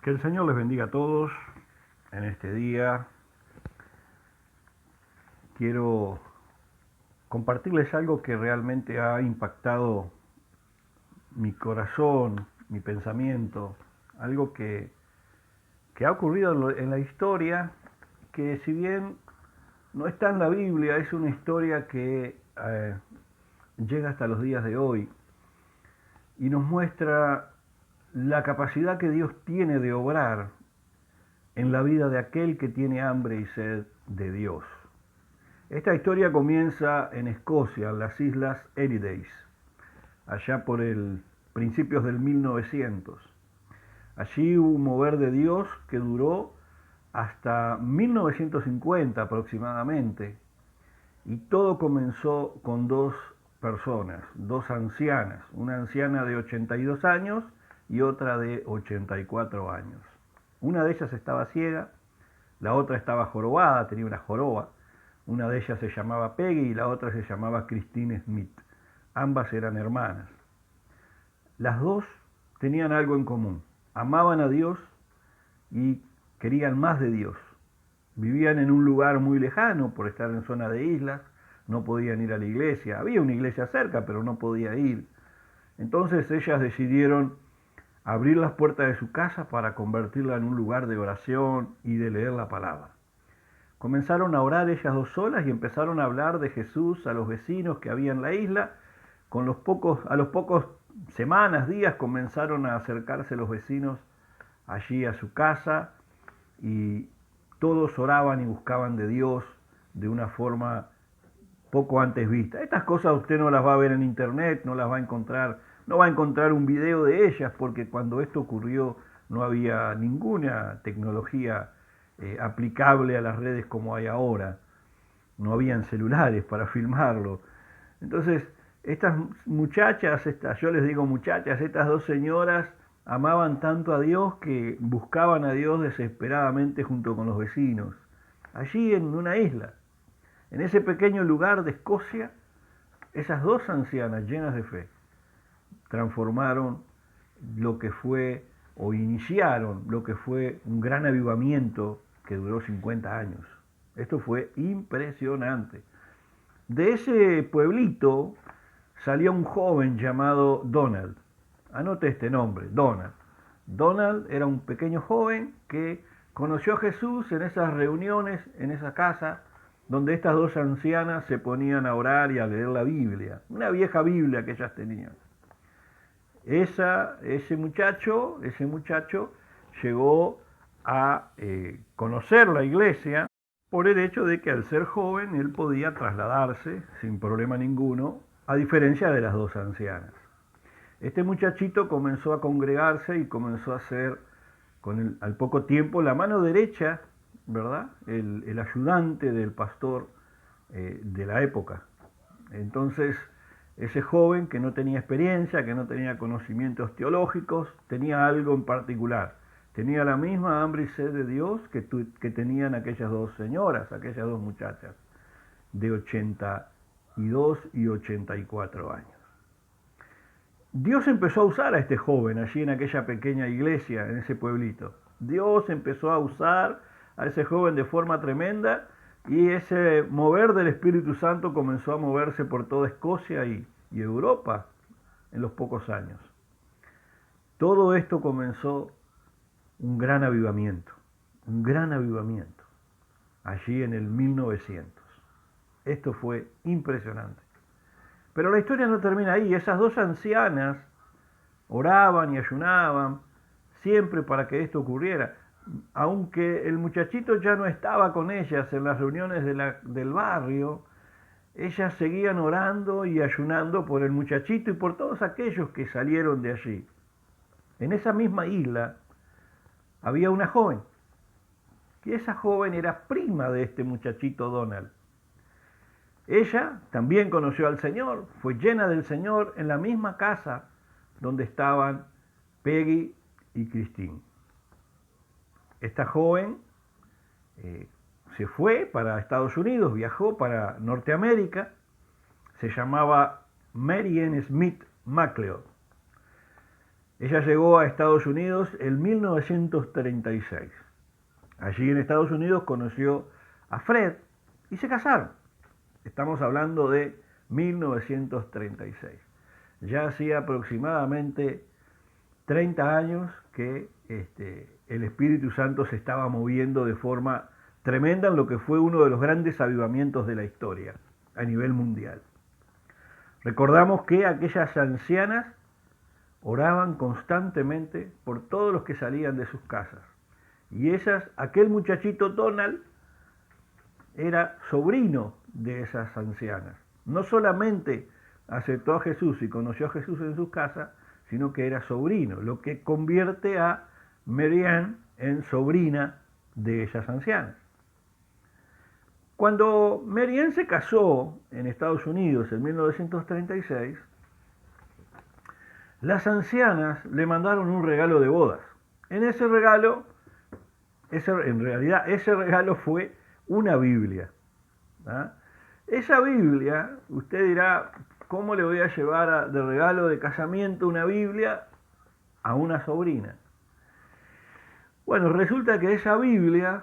Que el Señor les bendiga a todos en este día. Quiero compartirles algo que realmente ha impactado mi corazón, mi pensamiento, algo que ha ocurrido en la historia, que si bien no está en la Biblia, es una historia que llega hasta los días de hoy y nos muestra la capacidad que Dios tiene de obrar en la vida de aquel que tiene hambre y sed de Dios. Esta historia comienza en Escocia, en las Islas Hebrides, allá por principios del 1900. Allí hubo un mover de Dios que duró hasta 1950 aproximadamente, y todo comenzó con dos personas, dos ancianas, una anciana de 82 años y otra de 84 años. Una de ellas estaba ciega, la otra estaba jorobada, tenía una joroba. Una de ellas se llamaba Peggy y la otra se llamaba Christine Smith. Ambas eran hermanas. Las dos tenían algo en común. Amaban a Dios y querían más de Dios. Vivían en un lugar muy lejano por estar en zona de islas, no podían ir a la iglesia. Había una iglesia cerca, pero no podía ir. Entonces ellas decidieron abrir las puertas de su casa para convertirla en un lugar de oración y de leer la palabra. Comenzaron a orar ellas dos solas y empezaron a hablar de Jesús a los vecinos que había en la isla. A los pocos semanas, días, comenzaron a acercarse los vecinos allí a su casa y todos oraban y buscaban de Dios de una forma poco antes vista. Estas cosas usted no las va a ver en internet, no las va a encontrar, no va a encontrar un video de ellas, porque cuando esto ocurrió no había ninguna tecnología aplicable a las redes como hay ahora. No habían celulares para filmarlo. Entonces, estas muchachas, yo les digo muchachas, estas dos señoras amaban tanto a Dios que buscaban a Dios desesperadamente junto con los vecinos, allí en una isla. En ese pequeño lugar de Escocia, esas dos ancianas llenas de fe transformaron lo que fue, o iniciaron lo que fue un gran avivamiento que duró 50 años. Esto fue impresionante. De ese pueblito salió un joven llamado Donald. Anote este nombre, Donald. Donald era un pequeño joven que conoció a Jesús en esas reuniones, en esa casa, donde estas dos ancianas se ponían a orar y a leer la Biblia, una vieja Biblia que ellas tenían. Ese muchacho llegó a conocer la iglesia por el hecho de que al ser joven él podía trasladarse sin problema ninguno, a diferencia de las dos ancianas. Este muchachito comenzó a congregarse y comenzó a ser, al poco tiempo, la mano derecha, ¿verdad? El ayudante del pastor de la época. Entonces, ese joven que no tenía experiencia, que no tenía conocimientos teológicos, tenía algo en particular. Tenía la misma hambre y sed de Dios que tenían aquellas dos señoras, aquellas dos muchachas, de 82 y 84 años. Dios empezó a usar a este joven allí en aquella pequeña iglesia, en ese pueblito. Dios empezó a usar a ese joven de forma tremenda y ese mover del Espíritu Santo comenzó a moverse por toda Escocia y Europa en los pocos años. Todo esto comenzó un gran avivamiento, allí en el 1900. Esto fue impresionante. Pero la historia no termina ahí. Esas dos ancianas oraban y ayunaban siempre para que esto ocurriera. Aunque el muchachito ya no estaba con ellas en las reuniones del barrio, ellas seguían orando y ayunando por el muchachito y por todos aquellos que salieron de allí. En esa misma isla había una joven, y esa joven era prima de este muchachito Donald. Ella también conoció al Señor, fue llena del Señor en la misma casa donde estaban Peggy y Christine. Esta joven se fue para Estados Unidos, viajó para Norteamérica, se llamaba Mary Ann Smith MacLeod. Ella llegó a Estados Unidos en 1936. Allí en Estados Unidos conoció a Fred y se casaron. Estamos hablando de 1936. Ya hacía aproximadamente 30 años que el Espíritu Santo se estaba moviendo de forma tremenda en lo que fue uno de los grandes avivamientos de la historia a nivel mundial. Recordamos que aquellas ancianas oraban constantemente por todos los que salían de sus casas. Y aquel muchachito Donald era sobrino de esas ancianas. No solamente aceptó a Jesús y conoció a Jesús en su casa, sino que era sobrino, lo que convierte a Mary Ann en sobrina de esas ancianas. Cuando Mary Ann se casó en Estados Unidos en 1936, las ancianas le mandaron un regalo de bodas. En ese regalo, en realidad ese regalo fue una Biblia. ¿Ah? Esa Biblia, usted dirá, ¿cómo le voy a llevar de regalo de casamiento una Biblia a una sobrina? Bueno, resulta que esa Biblia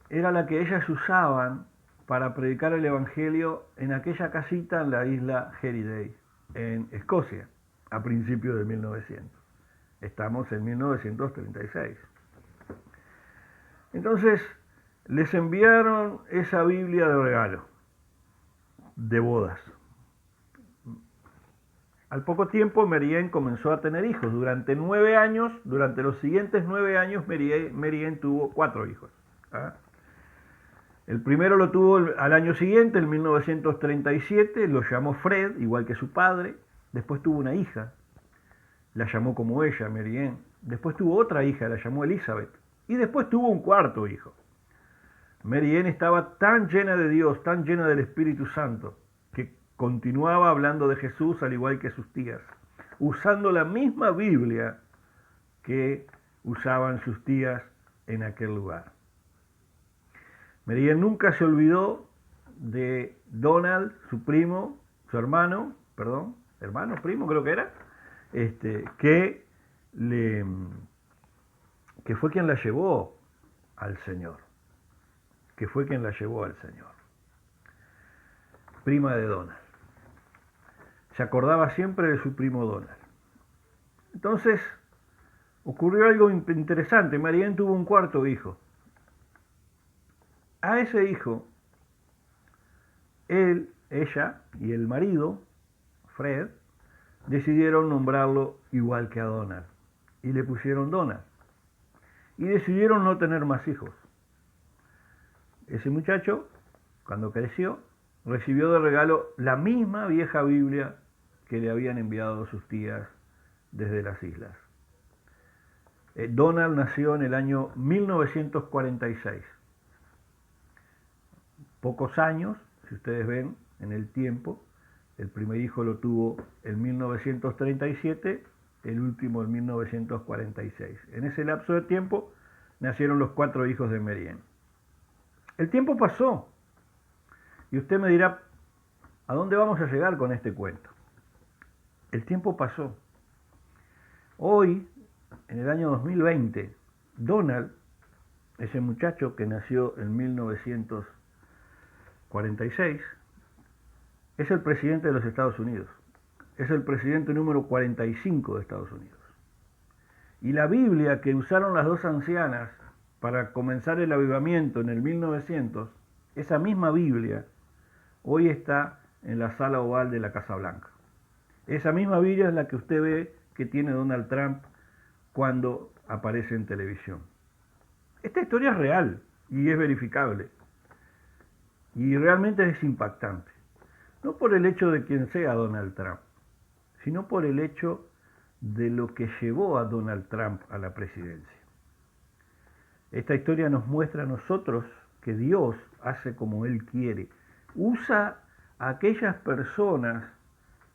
era la que ellas usaban para predicar el Evangelio en aquella casita en la isla Heriday, en Escocia, a principios de 1900. Estamos en 1936. Entonces, les enviaron esa Biblia de regalo, de bodas. Al poco tiempo, Mary Ann comenzó a tener hijos. Durante los siguientes 9 años, Mary Ann tuvo 4 hijos. ¿Ah? El primero lo tuvo al año siguiente, en 1937, lo llamó Fred, igual que su padre. Después tuvo una hija, la llamó como ella, Mary Ann. Después tuvo otra hija, la llamó Elizabeth. Y después tuvo un cuarto hijo. Mary Ann estaba tan llena de Dios, tan llena del Espíritu Santo, que continuaba hablando de Jesús al igual que sus tías, usando la misma Biblia que usaban sus tías en aquel lugar. Mary Ann nunca se olvidó de Donald, su primo, su hermano, primo creo que era, que fue quien la llevó al Señor. Prima de Donald. Se acordaba siempre de su primo Donald. Entonces, ocurrió algo interesante. Mary Ann tuvo un cuarto hijo. A ese hijo, ella y el marido, Fred, decidieron nombrarlo igual que a Donald. Y le pusieron Donald. Y decidieron no tener más hijos. Ese muchacho, cuando creció, recibió de regalo la misma vieja Biblia que le habían enviado sus tías desde las islas. Donald nació en el año 1946. Pocos años, si ustedes ven en el tiempo, el primer hijo lo tuvo en 1937, el último en 1946. En ese lapso de tiempo nacieron los 4 hijos de Mary Ann. El tiempo pasó y usted me dirá, ¿a dónde vamos a llegar con este cuento? El tiempo pasó. Hoy, en el año 2020, Donald, ese muchacho que nació en 1946, es el presidente de los Estados Unidos. Es el presidente número 45 de Estados Unidos. Y la Biblia que usaron las 2 ancianas para comenzar el avivamiento en el 1900, esa misma Biblia hoy está en la sala oval de la Casa Blanca. Esa misma Biblia es la que usted ve que tiene Donald Trump cuando aparece en televisión. Esta historia es real y es verificable. Y realmente es impactante. No por el hecho de quien sea Donald Trump, sino por el hecho de lo que llevó a Donald Trump a la presidencia. Esta historia nos muestra a nosotros que Dios hace como Él quiere. Usa a aquellas personas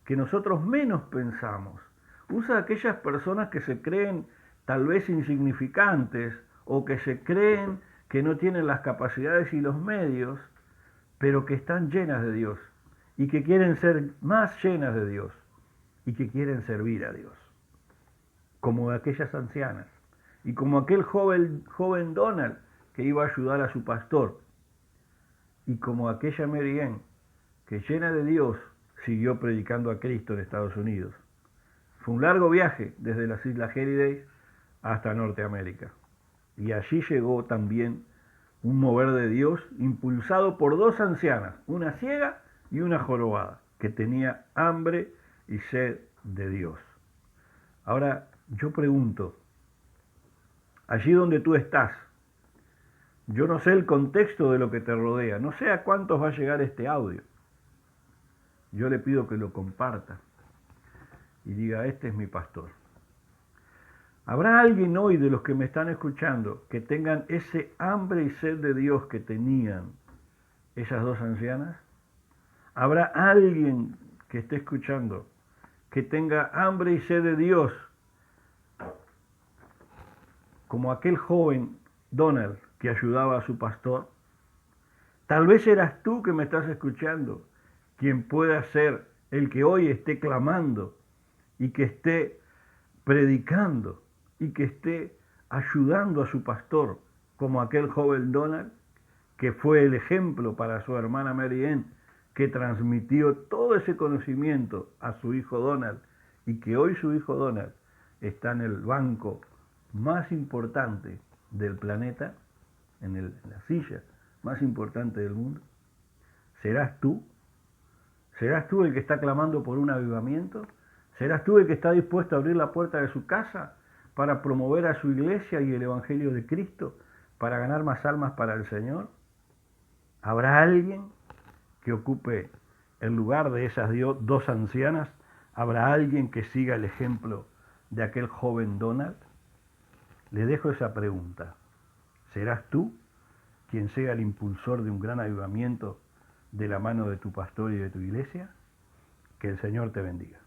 que nosotros menos pensamos. Usa a aquellas personas que se creen tal vez insignificantes o que se creen que no tienen las capacidades y los medios, pero que están llenas de Dios y que quieren ser más llenas de Dios y que quieren servir a Dios. como de aquellas ancianas, y como aquel joven Donald que iba a ayudar a su pastor, y como aquella Mary Ann que llena de Dios siguió predicando a Cristo en Estados Unidos. Fue un largo viaje desde las Islas Hébrides hasta Norteamérica. Y allí llegó también un mover de Dios impulsado por dos ancianas, una ciega y una jorobada, que tenía hambre y sed de Dios. Ahora yo pregunto, allí donde tú estás, yo no sé el contexto de lo que te rodea, no sé a cuántos va a llegar este audio. Yo le pido que lo comparta y diga, este es mi pastor. ¿Habrá alguien hoy de los que me están escuchando que tengan ese hambre y sed de Dios que tenían esas dos ancianas? ¿Habrá alguien que esté escuchando que tenga hambre y sed de Dios como aquel joven Donald que ayudaba a su pastor? Tal vez eras tú que me estás escuchando, quien pueda ser el que hoy esté clamando y que esté predicando y que esté ayudando a su pastor, como aquel joven Donald, que fue el ejemplo para su hermana Mary Ann, que transmitió todo ese conocimiento a su hijo Donald, y que hoy su hijo Donald está en el banco más importante del planeta, en la silla más importante del mundo. ¿Serás tú? ¿Serás tú el que está clamando por un avivamiento? ¿Serás tú el que está dispuesto a abrir la puerta de su casa para promover a su iglesia y el Evangelio de Cristo, para ganar más almas para el Señor? ¿Habrá alguien que ocupe el lugar de esas dos ancianas? ¿Habrá alguien que siga el ejemplo de aquel joven Donald? Le dejo esa pregunta. ¿Serás tú quien sea el impulsor de un gran avivamiento de la mano de tu pastor y de tu iglesia? Que el Señor te bendiga.